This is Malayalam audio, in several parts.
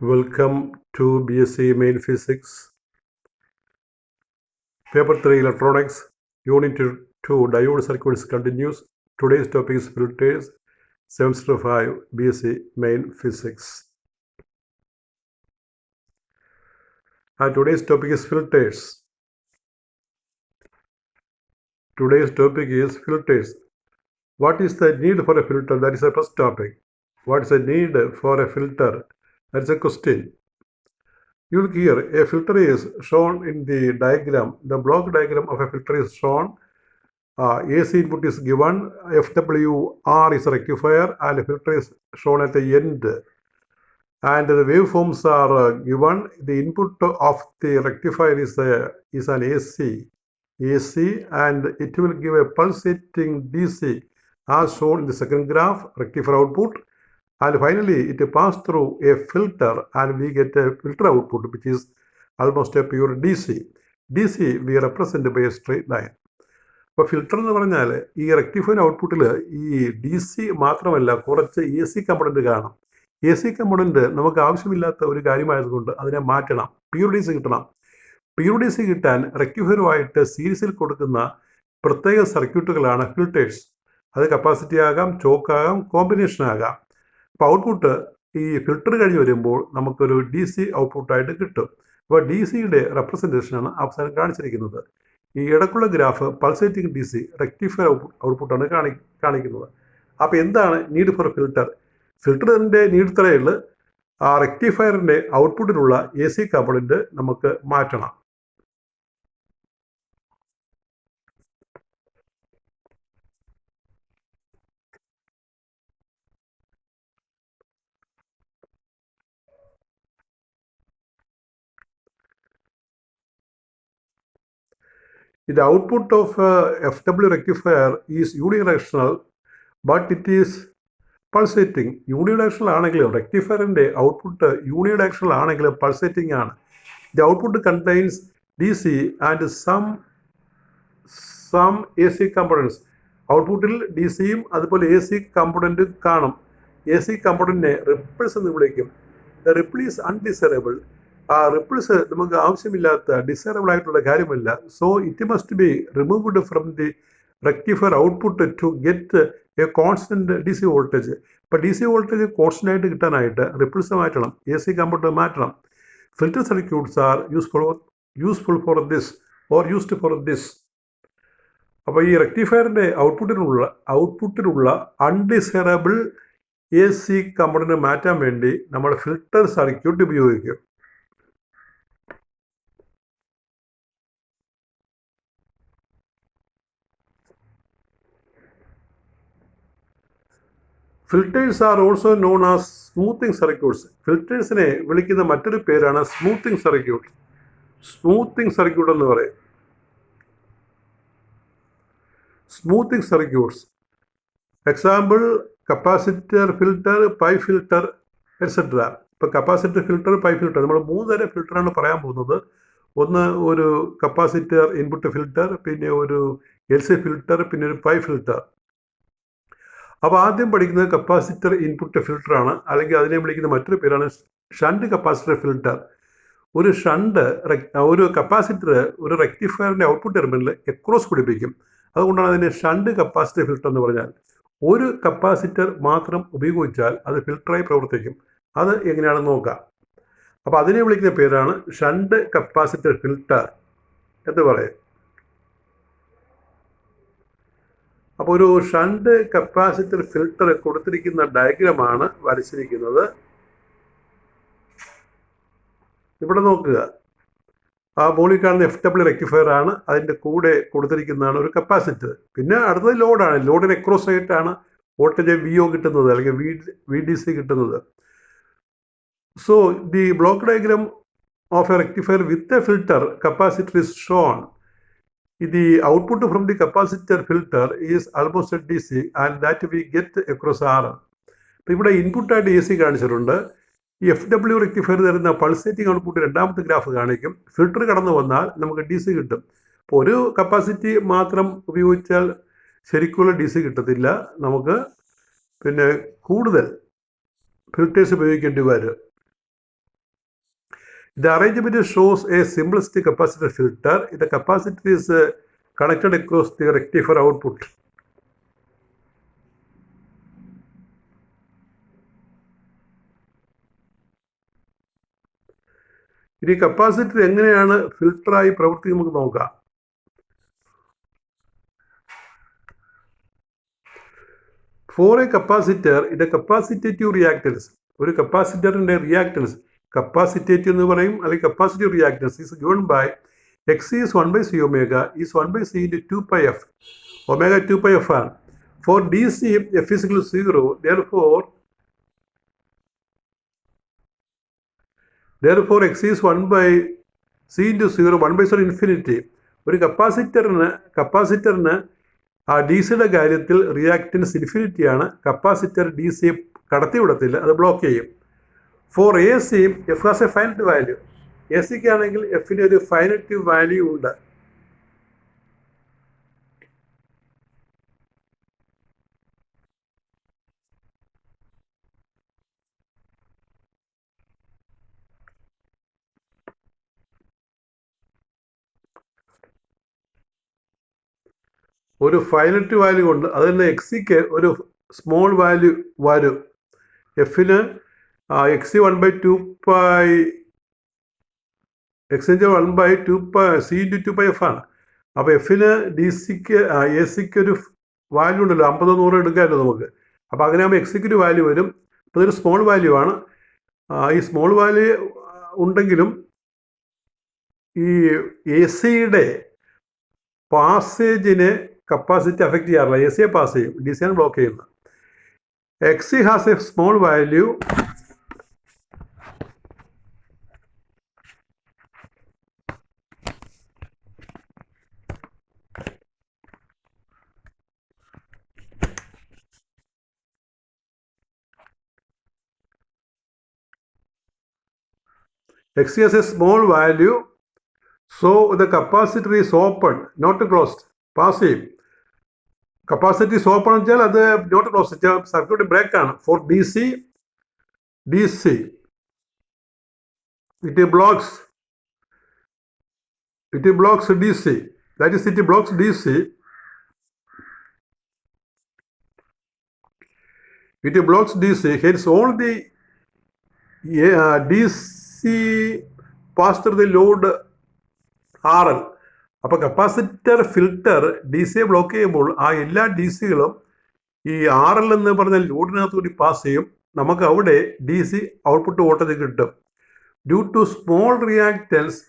Welcome to BSc Main Physics, Paper 3 Electronics, Unit 2 Diode Circuits continues. Today's topic is filters, Semester 5 BSc Main Physics. And today's topic is filters. Today's topic is filters. What is the need for a filter? That is the first topic. What is the need for a filter? That is a question. You look here, a filter is shown in the diagram. The block diagram of a filter is shown. AC input is given, FWR is a rectifier, and filter is shown at the end. And the waveforms are given. The input of the rectifier is an AC, and it will give a pulsating DC as shown in the second graph, rectifier output. And finally, it passes through a filter and we get a filter output, which is almost a pure DC. DC we represent by a straight line. അപ്പോൾ ഫിൽട്ടർ എന്ന് പറഞ്ഞാൽ ഈ റെക്ടിഫൈൻ ഔട്ട്പുട്ടിൽ ഈ ഡി സി മാത്രമല്ല കുറച്ച് എ സി കമ്പോണൻറ്റ് കാണും. എ സി കമ്പോണൻറ്റ് നമുക്ക് ആവശ്യമില്ലാത്ത ഒരു കാര്യമായതുകൊണ്ട് അതിനെ മാറ്റണം, പ്യൂർ ഡി സി കിട്ടണം. പ്യൂർ ഡി സി കിട്ടാൻ റെക്ടിഫയറുമായിട്ട് സീരീസിൽ കൊടുക്കുന്ന പ്രത്യേക സർക്യൂട്ടുകളാണ് ഫിൽട്ടേഴ്സ്. അത് കപ്പാസിറ്റി ആകാം, ചോക്ക് ആകാം, കോമ്പിനേഷൻ ആകാം. അപ്പോൾ ഔട്ട്പുട്ട് ഈ ഫിൽട്ടർ കഴിഞ്ഞ് വരുമ്പോൾ നമുക്കൊരു ഡി സി ഔട്ട്പുട്ടായിട്ട് കിട്ടും. അപ്പോൾ ഡി സിയുടെ റെപ്രസെൻറ്റേഷനാണ് അവസാനം കാണിച്ചിരിക്കുന്നത്. ഈ ഇടക്കുള്ള graph pulsating D C rectifier ഔട്ട്പുട്ടാണ് കാണിക്കുന്നത്. അപ്പോൾ എന്താണ് നീഡ് ഫോർ ഫിൽട്ടർ? ഫിൽട്ടറിൻ്റെ നീഡ് ഇത്രയേ ഉള്ളൂ, ആ റെക്ടിഫയറിൻ്റെ ഔട്ട്പുട്ടിലുള്ള എ സി കമ്പോണൻറ്റ് നമുക്ക് മാറ്റണം. The output of FW rectifier is unidirectional, but it is pulsating. Unidirectional ആണെങ്കിലും റെക്ടിഫയറിൻ്റെ ഔട്ട്പുട്ട് യൂണിഡയറക്ഷണൽ ആണെങ്കിലും പൾസേറ്റിംഗ് ആണ്. The output contains DC and some AC components. ഔട്ട്പുട്ടിൽ ഡി സിയും അതുപോലെ എ സി കമ്പോണൻറ്റും കാണും. എ സി കമ്പോണൻറ്റിനെ റിപ്പിൾസ് എന്ന് വിളിക്കും. The ripple is undesirable. ആ റിപ്പിൾസ് നമുക്ക് ആവശ്യമില്ലാത്ത ഡിസൈറബിൾ ആയിട്ടുള്ള കാര്യമല്ല. So it must be removed from the rectifier output to get a constant D C voltage. ഇപ്പോൾ ഡി സി വോൾട്ടേജ് കോൺസ്റ്റൻ്റ് ആയിട്ട് കിട്ടാനായിട്ട് റിപ്പിൾസ് മാറ്റണം, എ സി കമ്പോണൻറ്റ് മാറ്റണം. Filter circuits are useful for this. അപ്പോൾ ഈ റെക്ടിഫയറിൻ്റെ ഔട്ട്പുട്ടിലുള്ള അൺഡിസൈറബിൾ എ സി കമ്പോണൻറ്റ് മാറ്റാൻ വേണ്ടി നമ്മൾ ഫിൽറ്റർ സർക്യൂട്ട് ഉപയോഗിക്കും. Filters are also known as smoothing circuits. ഫിൽറ്റേഴ്സിനെ വിളിക്കുന്ന മറ്റൊരു പേരാണ് സ്മൂത്തിങ് സർക്യൂട്ട്. സ്മൂത്തിങ് സർക്യൂട്ട് എന്ന് പറയും. Smoothing circuits example capacitor filter, pi filter etcetera. ഇപ്പോൾ കപ്പാസിറ്റർ ഫിൽറ്റർ, പൈ ഫിൽറ്റർ, നമ്മൾ 3 തരം ഫിൽറ്ററാണ് പറയാൻ പോകുന്നത്. ഒന്ന് ഒരു കപ്പാസിറ്റർ ഇൻപുട്ട് ഫിൽറ്റർ, പിന്നെ ഒരു എൽ സി ഫിൽറ്റർ, പിന്നെ ഒരു പൈ ഫിൽറ്റർ. അപ്പോൾ ആദ്യം പഠിക്കുന്നത് കപ്പാസിറ്റർ ഇൻപുട്ട് ഫിൽറ്ററാണ്, അല്ലെങ്കിൽ അതിനെ വിളിക്കുന്ന മറ്റൊരു പേരാണ് ഷണ്ട് കപ്പാസിറ്റർ ഫിൽറ്റർ. ഒരു കപ്പാസിറ്റർ ഒരു റെക്ടിഫയറിൻ്റെ ഔട്ട്പുട്ട് ടെർമിനൽ എക്രോസ് പിടിപ്പിക്കും. അതുകൊണ്ടാണ് അതിനെ ഷണ്ട് കപ്പാസിറ്റർ ഫിൽറ്റർ എന്ന് പറഞ്ഞാൽ. ഒരു കപ്പാസിറ്റർ മാത്രം ഉപയോഗിച്ചാൽ അത് ഫിൽറ്ററായി പ്രവർത്തിക്കും. അത് എങ്ങനെയാണെന്ന് നോക്കാം. അപ്പോൾ അതിനെ വിളിക്കുന്ന പേരാണ് ഷണ്ട് കപ്പാസിറ്റർ ഫിൽറ്റർ എന്ന് പറയും. അപ്പോൾ ഒരു ഷണ്ട് കപ്പാസിറ്റർ ഫിൽറ്റർ കൊടുത്തിരിക്കുന്ന ഡയഗ്രമാണ് വരച്ചിരിക്കുന്നത്. ഇവിടെ നോക്കുക, ആ മുകളിൽ കാണുന്ന FW റെക്ടിഫയർ ആണ്, അതിൻ്റെ കൂടെ കൊടുത്തിരിക്കുന്നതാണ് ഒരു കപ്പാസിറ്റർ. പിന്നെ അടുത്തത് ലോഡാണ്. ലോഡിന് എക്രോസ് ആയിട്ടാണ് വോൾട്ടേജ് VO കിട്ടുന്നത്, അല്ലെങ്കിൽ VDC കിട്ടുന്നത്. So the block diagram of a rectifier with a filter capacitor is shown. The output from the capacitor filter is almost at DC and that we get across R. അപ്പോൾ ഇവിടെ ഇൻപുട്ടായിട്ട് AC കാണിച്ചിട്ടുണ്ട്. ഈ FW റെക്ടിഫയർ തരുന്ന പൾസേറ്റിംഗ് ഔട്ട്പുട്ട് രണ്ടാമത്തെ ഗ്രാഫ് കാണിക്കും. ഫിൽറ്റർ കടന്നു വന്നാൽ നമുക്ക് DC കിട്ടും. അപ്പോൾ ഒരു കപ്പാസിറ്റി മാത്രം ഉപയോഗിച്ചാൽ ശരിക്കുള്ള DC കിട്ടത്തില്ല. നമുക്ക് പിന്നെ കൂടുതൽ ഫിൽറ്റേഴ്സ് ഉപയോഗിക്കേണ്ടി വരും. The arrangement shows a simplistic capacitor filter. The capacitor is connected across the rectifier output. ഇനി കപ്പാസിറ്റർ എങ്ങനെയാണ് ഫിൽട്ടറായി പ്രവർത്തിക്കുന്നത് നമുക്ക് നോക്കാം. ഫോർ എ കപ്പാസിറ്റർ ഇത് കപ്പാസിറ്റേറ്റീവ് റിയാക്ടൻസ്, ഒരു കപ്പാസിറ്ററിൻ്റെ റിയാക്ടൻസ് കപ്പാസിറ്റേറ്റീവ് എന്ന് പറയും, അല്ലെങ്കിൽ capacitive reactance is given by X is 1/c omega is 1/c into 2πf. Omega 2πf ആണ്. For D C F is equal to 0. Therefore x is 1/c into 0, 1/0 infinity. ഒരു കപ്പാസിറ്ററിന് ആ ഡി സിയുടെ കാര്യത്തിൽ റിയാക്റ്റൻസ് ഇൻഫിനിറ്റിയാണ്. കപ്പാസിറ്റർ ഡി സി കടത്തിവിടത്തില്ല, അത് ബ്ലോക്ക് ചെയ്യും. For A C F has a finite value. A സിക്ക് ആണെങ്കിൽ എഫിന് ഒരു ഫൈനറ്റ് വാല്യൂ ഉണ്ട്. ഒരു ഫൈനറ്റ് വാല്യൂ ഉണ്ട്, അത് തന്നെ എക്സിക്ക് ഒരു സ്മോൾ വാല്യൂ വരും. എഫിന് എക്സി 1/2π എക്സിൻ്റെ 1/2π c into 2πf ആണ്. അപ്പോൾ എഫിന് ഡി സിക്ക് എ സിക്ക് ഒരു വാല്യൂ ഉണ്ടല്ലോ, 50 100 എടുക്കാമല്ലോ നമുക്ക്. അപ്പോൾ അങ്ങനെ ആകുമ്പോൾ എക്സിക്ക് ഒരു വാല്യൂ വരും. അപ്പോൾ ഇതൊരു സ്മോൾ വാല്യൂ ആണ്. ഈ സ്മോൾ വാല്യൂ ഉണ്ടെങ്കിലും ഈ എ സിയുടെ പാസേജിനെ കപ്പാസിറ്റി അഫക്റ്റ് ചെയ്യാറില്ല. എ സിയെ പാസ് ചെയ്യും, ഡി സിയാണ് ബ്ലോക്ക് ചെയ്യുന്നത്. X C has a small value. Xc has a small value, so the capacitor is open, not closed, passive. Capacity is open വെച്ചാൽ അത് not closed, സർക്യൂട്ട് ബ്രേക്ക് ആണ്. For D C it blocks DC, that is it blocks DC. It blocks DC, hence all the DC pass through the load RL. അപ്പോൾ കപ്പാസിറ്റർ ഫിൽട്ടർ ഡി സിയെ ബ്ലോക്ക് ചെയ്യുമ്പോൾ ആ എല്ലാ ഡി സികളും ഈ ആർ എൽ എന്ന് പറഞ്ഞ ലോഡിനകത്ത് കൂടി പാസ് ചെയ്യും. നമുക്ക് അവിടെ ഡി സി ഔട്ട്പുട്ട് വോൾട്ടേജ് കിട്ടും. Due to small reactance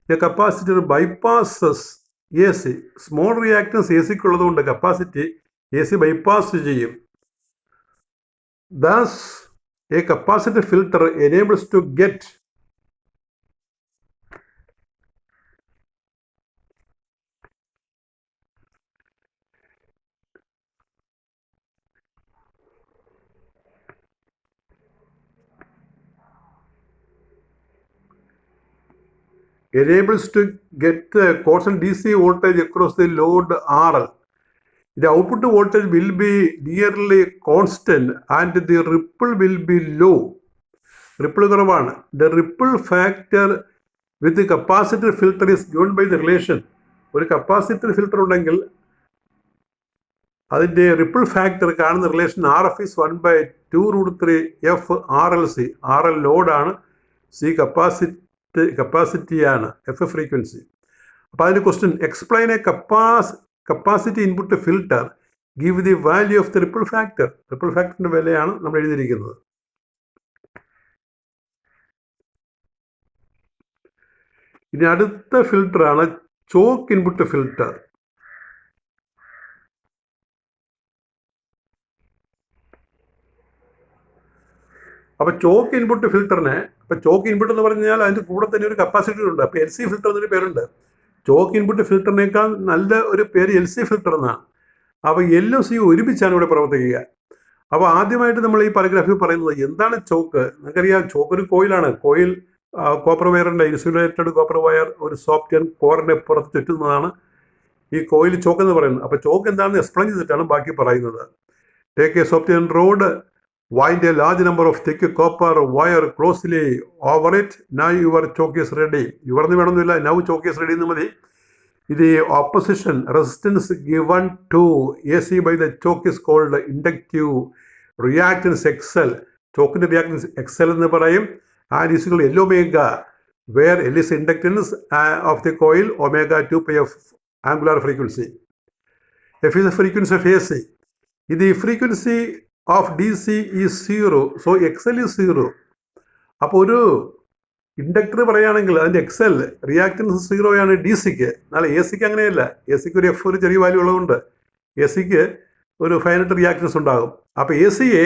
the capacitor bypasses A C. Small reactance A സിക്ക് ഉള്ളതുകൊണ്ട് കപ്പാസിറ്റി എ സി ബൈപ്പാസ് ചെയ്യും. Thus, a capacitor filter enables to get the constant DC voltage across the load RL. The output voltage will be nearly constant and the ripple will be low. Ripple കുറവാണ്. The ripple factor with the capacitor filter is given by the relation. ഒരു കപ്പാസിറ്റർ ഫിൽട്ടർ ഉണ്ടെങ്കിൽ അതിൻ്റെ റിപ്പിൾ ഫാക്ടർ കാണുന്ന relation RF is 1/2√3 F RLC. RL ലോഡാണ്, C കപ്പാസിറ്റിയാണ്, F frequency. അപ്പോൾ അതിൻ്റെ question explain A capacity input filter, give the value of the ripple factor. Ripple factor വിലയാണ് നമ്മൾ എഴുതിയിരിക്കുന്നത്. ഇനി അടുത്ത ഫിൽട്ടറാണ് ചോക്ക് ഇൻപുട്ട് ഫിൽട്ടർ. അപ്പോൾ ചോക്ക് ഇൻപുട്ട് ഫിൽട്ടറിനെ, അപ്പോൾ ചോക്ക് ഇൻപുട്ട് എന്ന് പറഞ്ഞാൽ അതിൻ്റെ കൂടെ തന്നെ ഒരു കപ്പാസിറ്റർ ഉണ്ട്. അപ്പോൾ LC ഫിൽട്ടർ എന്നൊരു പേരുണ്ട്. ചോക്ക് ഇൻപുട്ട് ഫിൽട്ടറിനേക്കാൾ നല്ല ഒരു പേര് LC ഫിൽട്ടർ എന്നാണ്. അപ്പോൾ എല്ലും സി ഒരുമിച്ചാണ് ഇവിടെ പ്രവർത്തിക്കുക. അപ്പോൾ ആദ്യമായിട്ട് നമ്മൾ ഈ പാരഗ്രാഫിൽ പറയുന്നത് എന്താണ് ചോക്ക്. നമുക്കറിയാം ചോക്ക് ഒരു കോയിലാണ്. കോയിൽ കോപ്പർ വയറിൻ്റെ ഇൻസുലേറ്റഡ് കോപ്പർ വയർ ഒരു സോഫ്റ്റ് കോറിൻ്റെ പുറത്ത് ചുറ്റുന്നതാണ് ഈ കോയിൽ ചോക്ക് എന്ന് പറയുന്നത്. അപ്പോൾ ചോക്ക് എന്താണെന്ന് എക്സ്പ്ലെയിൻ ചെയ്തിട്ടാണ് ബാക്കി പറയുന്നത്. Take A soft road wind a large number of thick copper wire closely over it. Now your choke is ready. ഇവിടുന്ന് വേണമെന്നില്ല, now choke is ready എന്ന് മതി. The opposition resistance given to AC by the choke is called inductive reactance XL. ചോക്കിന്റെ റിയാക്ടൻസ് XL എന്ന് പറയും. And is equal to L omega, where L is inductance of the coil, omega 2 pi of angular frequency. F is the frequency of AC. The frequency of DC is 0. So XL is 0. അപ്പോൾ ഒരു ഇൻഡക്ടർ പറയുകയാണെങ്കിൽ അതിൻ്റെ XL റിയാക്ടൻസ് 0 ആണ് ഡി സിക്ക്. എന്നാൽ എ സിക്ക് അങ്ങനെയല്ല. എ സിക്ക് ഒരു എഫ് ഒരു ചെറിയ വാല്യൂ ഉള്ളതുകൊണ്ട് എ സിക്ക് ഒരു ഫൈനറ്റ് റിയാക്ടൻസ് ഉണ്ടാകും. അപ്പോൾ എ സിയെ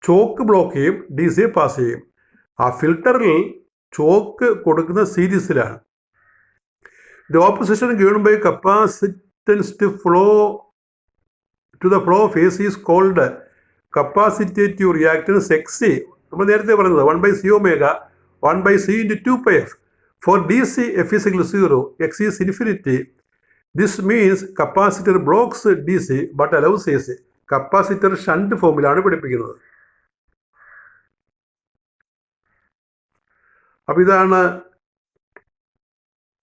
ചോക്ക് ബ്ലോക്ക് ചെയ്യും, ഡി സിയെ പാസ് ചെയ്യും. ആ ഫിൽട്ടറിൽ ചോക്ക് കൊടുക്കുന്ന സീരീസിലാണ്. The opposition given by capacitance to flow to the flow of AC is called capacitative reactance XC. നമ്മൾ നേരത്തെ പറഞ്ഞത് 1/C omega 1/C into 2 pi f. For DC, F is equal to 0, X is infinity. This means capacitor blocks DC but allows AC. Capacitor shunt ഫോമിലാണ് പഠിപ്പിക്കുന്നത്. അപ്പോൾ ഇതാണ്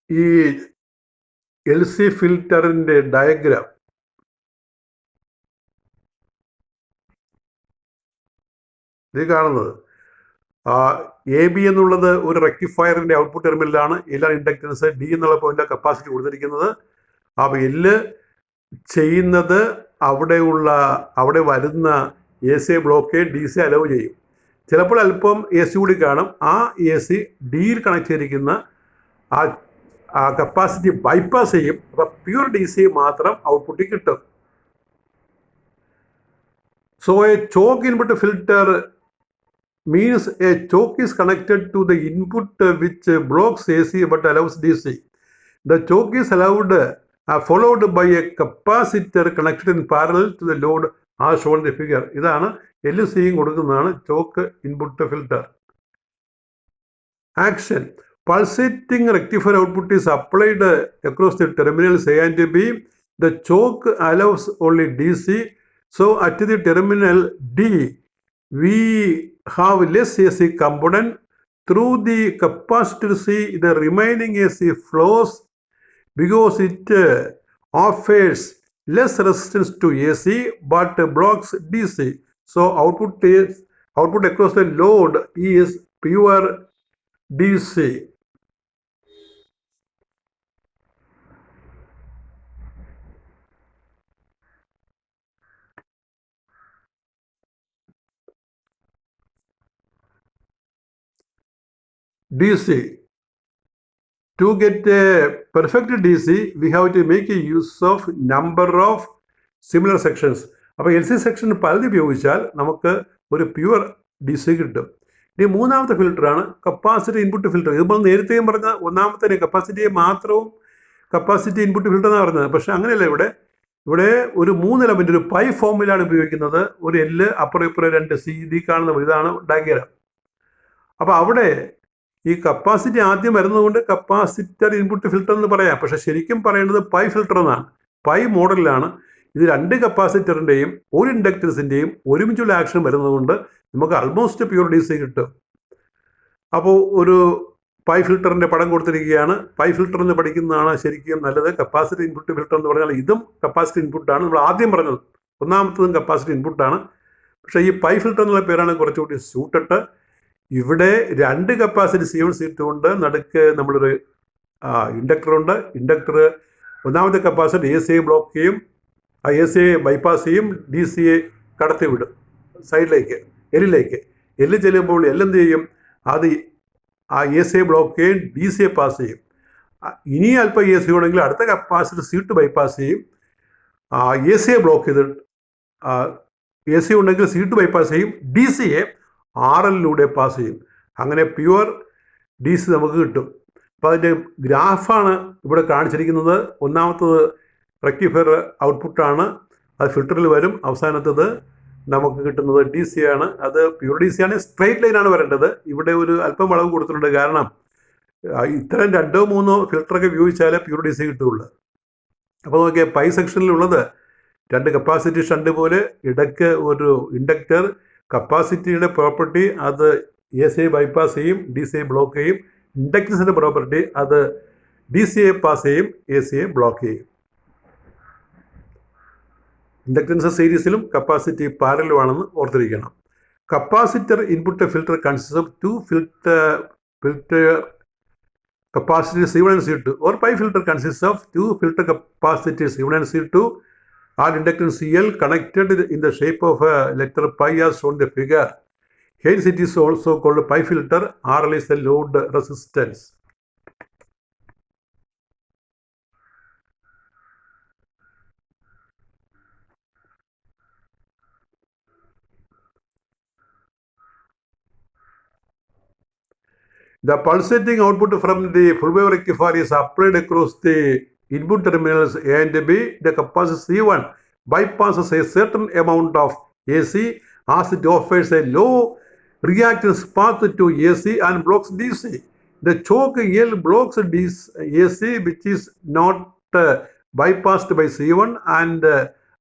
ഈ LC ഫിൽറ്ററിൻ്റെ ഡയഗ്രാം. ഇത് കാണുന്നത് AB എന്നുള്ളത് ഒരു റെക്ടിഫയറിൻ്റെ ഔട്ട്പുട്ട് ടെർമിനലാണ്. L ഇൻഡക്റ്റൻസ്, D എന്നുള്ള പോയിന്റിലാണ് കപ്പാസിറ്റി കൊടുത്തിരിക്കുന്നത്. അപ്പോൾ L ചെയ്യുന്നത് അവിടെ വരുന്ന AC ബ്ലോക്ക് DC അലോ ചെയ്യും. ചിലപ്പോൾ അല്പം AC കൂടി കാണും. ആ AC Dയിൽ കണക്ട് ചെയ്തിരിക്കുന്ന ആ കപ്പാസിറ്റി ബൈപ്പാസ് ചെയ്യും. അപ്പോൾ പ്യൂർ DC മാത്രം ഔട്ട്പുട്ടിൽ കിട്ടും. So a choke input filter means a choke is connected to the input which blocks AC but allows DC. The choke is followed by a capacitor connected in parallel to the load as shown in the figure. ഇതാണ് LCയും കൊടുക്കുന്നതാണ് choke input filter. Action: pulsating rectifier output is applied across the terminals A and B. The choke allows only DC. So at the terminal D, we have less AC component. Through the capacitor C, the remaining AC flows because it offers less resistance to AC but blocks DC. So output across the load is pure DC. DC. To get a perfect DC, we have to make a use of number of similar sections. അപ്പോൾ LC സെക്ഷൻ പലത് ഉപയോഗിച്ചാൽ നമുക്ക് ഒരു പ്യുവർ DC കിട്ടും. ഇനി മൂന്നാമത്തെ ഫിൽറ്ററാണ് കപ്പാസിറ്റി ഇൻപുട്ട് ഫിൽറ്റർ. ഇതിപ്പോൾ നേരത്തെയും പറഞ്ഞ ഒന്നാമത്തെ കപ്പാസിറ്റിയെ മാത്രവും കപ്പാസിറ്റി ഇൻപുട്ട് ഫിൽറ്റർ എന്നാണ് പറഞ്ഞത്. പക്ഷേ അങ്ങനെയല്ല. ഇവിടെ ഒരു 3 എലമെൻ്റ് ഒരു പൈ ഫോമിലാണ് ഉപയോഗിക്കുന്നത്. ഒരു L, അപ്പുറം ഇപ്പുറം 2 C. ഇതിൽ കാണുന്നത് ഇതാണ് ഡയഗ്രാം. അപ്പോൾ അവിടെ ഈ കപ്പാസിറ്റി ആദ്യം വരുന്നതുകൊണ്ട് കപ്പാസിറ്റർ ഇൻപുട്ട് ഫിൽറ്റർ എന്ന് പറയാം. പക്ഷെ ശരിക്കും പറയേണ്ടത് പൈ ഫിൽറ്റർ എന്നാണ്. പൈ മോഡലിലാണ്. ഇത് 2 കപ്പാസിറ്ററിൻ്റെയും ഒരു ഇൻഡക്റ്റൻസിൻ്റെയും ഒരുമിച്ചുള്ള ആക്ഷൻ വരുന്നതുകൊണ്ട് നമുക്ക് ആൾമോസ്റ്റ് പ്യൂർ DC കിട്ടും. അപ്പോൾ ഒരു പൈ ഫിൽറ്ററിൻ്റെ പടം കൊടുത്തിരിക്കുകയാണ്. പൈ ഫിൽറ്റർ എന്ന് പഠിക്കുന്നതാണ് ശരിക്കും നല്ലത്. കപ്പാസിറ്റി ഇൻപുട്ട് ഫിൽറ്റർ എന്ന് പറഞ്ഞാൽ ഇതും കപ്പാസിറ്റി ഇൻപുട്ടാണ്. നമ്മൾ ആദ്യം പറഞ്ഞത് ഒന്നാമത്തതും കപ്പാസിറ്റി ഇൻപുട്ടാണ്. പക്ഷേ ഈ പൈ ഫിൽറ്റർ എന്നുള്ള പേരാണ് കുറച്ചുകൂടി സ്യൂട്ടഡ്. ഇവിടെ 2 കപ്പാസിറ്റി C1 C2 ഉണ്ട്. നടുക്ക് നമ്മളൊരു ഇൻഡക്ടറുണ്ട്. ഇൻഡക്ടർ ഒന്നാമത്തെ കപ്പാസിറ്റി AC ബ്ലോക്ക് ചെയ്യും, AC ബൈപ്പാസ് ചെയ്യും, DC കടത്തി വിടും സൈഡിലേക്ക്, Lലേക്ക്. L ചെല്ലുമ്പോൾ L എന്ത് ചെയ്യും? അത് AC ബ്ലോക്ക് ചെയ്യും, DC പാസ് ചെയ്യും. ഇനി അല്പം AC ഉണ്ടെങ്കിൽ അടുത്ത കപ്പാസിറ്റി C2 ബൈപ്പാസ് ചെയ്യും, AC ബ്ലോക്ക് ചെയ്ത് AC ഉണ്ടെങ്കിൽ C2 ബൈപ്പാസ് ചെയ്യും, DC RL പാസ് ചെയ്യും. അങ്ങനെ പ്യുവർ DC നമുക്ക് കിട്ടും. അപ്പോൾ അതിൻ്റെ ഗ്രാഫാണ് ഇവിടെ കാണിച്ചിരിക്കുന്നത്. ഒന്നാമത്തത് റെക്ടിഫയർ ഔട്ട്പുട്ടാണ്, അത് ഫിൽറ്ററിൽ വരും. അവസാനത്തത് നമുക്ക് കിട്ടുന്നത് DC ആണ്. അത് പ്യുവർ DC ആണ്. സ്ട്രെയിറ്റ് ലൈനാണ് വരേണ്ടത്. ഇവിടെ ഒരു അല്പം വളവ് കൊടുത്തിട്ടുണ്ട്. കാരണം ഇത്തരം 2 3 ഫിൽറ്ററൊക്കെ ഉപയോഗിച്ചാലേ പ്യുവർ DC കിട്ടുകയുള്ളൂ. അപ്പോൾ നോക്കിയാൽ പൈ സെക്ഷനിലുള്ളത് 2 കപ്പാസിറ്റി ഷണ്ട് പോലെ, ഇടയ്ക്ക് ഒരു ഇൻഡക്ടർ, കപ്പാസിറ്റിയുടെ പ്രോപ്പർട്ടി അത് എ സിയെ ബൈപ്പാസ് ചെയ്യും, ഡി സിയെ ബ്ലോക്ക് ചെയ്യും. ഇൻഡക്റ്റൻസിൻ്റെ പ്രോപ്പർട്ടി അത് ഡി സിയെ പാസ് ചെയ്യും, എ സിയെ ബ്ലോക്ക് ചെയ്യും. ഇൻഡക്റ്റൻസ് സീരീസിലും കപ്പാസിറ്റി പാരലുമാണെന്ന് ഓർത്തിരിക്കണം. Capacitor input filter consist of two filter capacitors C1 and C2, or pi filter consists of two filter capacitors C1 and C2 are inductance CL connected in the shape of a letter pi as shown in the figure. Hence it is also called pi filter. RL is the load resistance. The pulsating output from the full wave rectifier is applied across the input terminals A and B. The capacitor C1 bypasses a certain amount of AC as it offers a low reactance path to AC and blocks DC. The choke L blocks AC, which is not bypassed by C1 and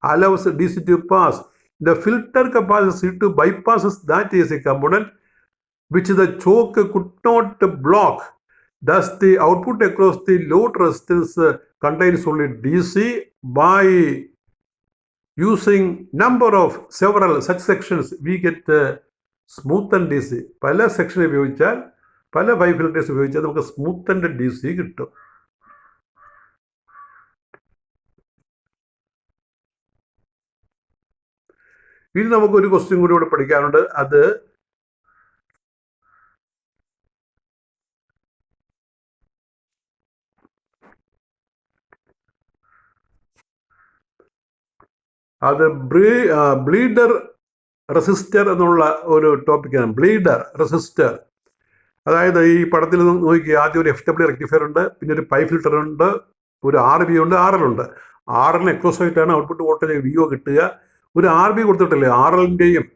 allows DC to pass. The filter capacitor C2 bypasses that AC component which the choke could not block. Thus, the output across the load resistance contains only DC. By using number of several such sections, we get smoothened DC. പല സെക്ഷൻ ഉപയോഗിച്ചാൽ, പല പൈ ഫിൽറ്റേഴ്സ് ഉപയോഗിച്ചാൽ നമുക്ക് സ്മൂത്തൻഡ് DC കിട്ടും. ഇനി നമുക്കൊരു ക്വസ്റ്റ്യൻ കൂടി ഇവിടെ പഠിക്കാനുണ്ട്. അത് ബ്ലീഡർ റെസിസ്റ്റർ എന്നുള്ള ഒരു ടോപ്പിക്കാണ്. ബ്ലീഡർ റെസിസ്റ്റർ, അതായത് ഈ പടത്തിൽ നോക്കി, ആദ്യം ഒരു FW റെക്ടിഫയർ ഉണ്ട്, പിന്നെ ഒരു പൈ ഫിൽറ്റർ ഉണ്ട്, ഒരു RB ഉണ്ട്, RL ഉണ്ട്. RLന് എക്രോസ് ആയിട്ടാണ് ഔട്ട്പുട്ട് വോൾട്ടേജ് VO കിട്ടുക. ഒരു RB കൊടുത്തിട്ടില്ലേ, RLൻ്റെയും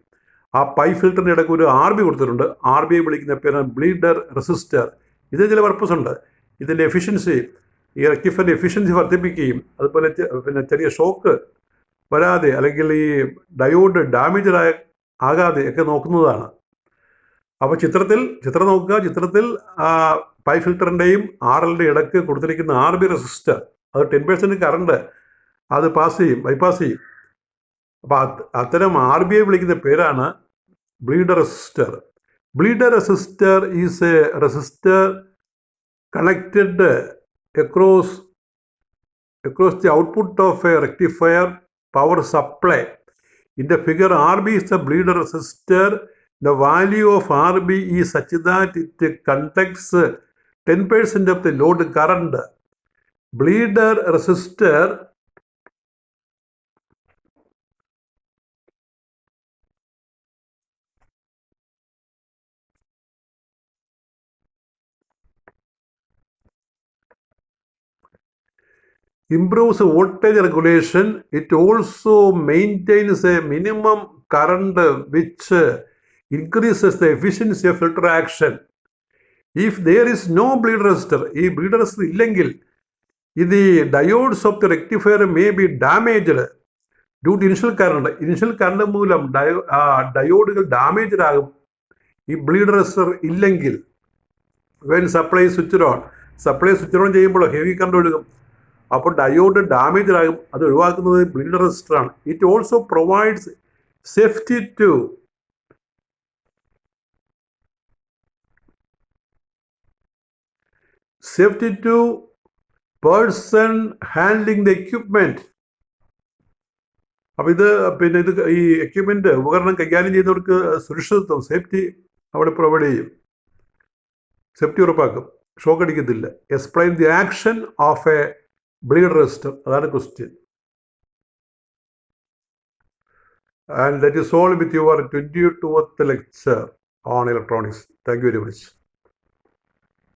ആ പൈ ഫിൽറ്ററിൻ്റെ ഇടയ്ക്ക് ഒരു RB കൊടുത്തിട്ടുണ്ട്. RB വിളിക്കുന്ന പേരാണ് ബ്ലീഡർ റെസിസ്റ്റർ. ഇതിന് ചില പർപ്പസ് ഉണ്ട്. ഇതിൻ്റെ എഫിഷ്യൻസി, ഈ റെക്ടിഫയറിൻ്റെ എഫിഷ്യൻസി വർദ്ധിപ്പിക്കുകയും അതുപോലെ പിന്നെ ചെറിയ ഷോക്ക് വരാതെ അല്ലെങ്കിൽ ഈ ഡയോഡ് ഡാമേജ് ആകാതെ ഒക്കെ നോക്കുന്നതാണ്. അപ്പോൾ ചിത്രം നോക്കുക. ചിത്രത്തിൽ പൈ ഫിൽറ്ററിൻ്റെയും RLൻ്റെയും ഇടയ്ക്ക് കൊടുത്തിരിക്കുന്ന RB റെസിസ്റ്റർ, അത് 10% കറണ്ട് അത് ബൈപ്പാസ് ചെയ്യും. അപ്പോൾ അത്തരം RBയെ വിളിക്കുന്ന പേരാണ് bleeder resistor. Bleeder resistor is a resistor connected across the output of a rectifier power supply. In the figure, RB is the bleeder resistor. The value of RB is such that it conducts 10% of the load current. Bleeder resistor improves voltage regulation. It also maintains a minimum current which increases the efficiency of filter action. If there is no bleeder resistor, ഈ bleeder resistor ഇല്ലെങ്കിൽ, the diodes of the rectifier may be damaged due to initial current. Initial current മൂലം ഡയോഡുകൾ ഡാമേജ്ഡ് ആകും ഈ bleeder resistor ഇല്ലെങ്കിൽ. when supply switched on ചെയ്യുമ്പോൾ ഹെവി കറണ്ട് ഒഴുകും. അപ്പോൾ ഡയോഡ് ഡാമേജ് ആകും. അത് ഒഴിവാക്കുന്നത് ബ്ലീഡർ റെസിസ്റ്റർ ആണ്. It also provides safety to person handling the equipment. അപ്പോൾ ഇത് ഈ എക്യുപ്മെന്റ് ഉപകരണം കൈകാര്യം ചെയ്യുന്നവർക്ക് സുരക്ഷിതത്വം, സേഫ്റ്റി അവിടെ പ്രൊവൈഡ് ചെയ്യും. സേഫ്റ്റി ഉറപ്പാക്കും, ഷോക്ക് അടിക്കത്തില്ല. Explain the action of a bleeder resistor. അതാണ് question. And that is all with your 22th lecture on electronics. Thank you very much.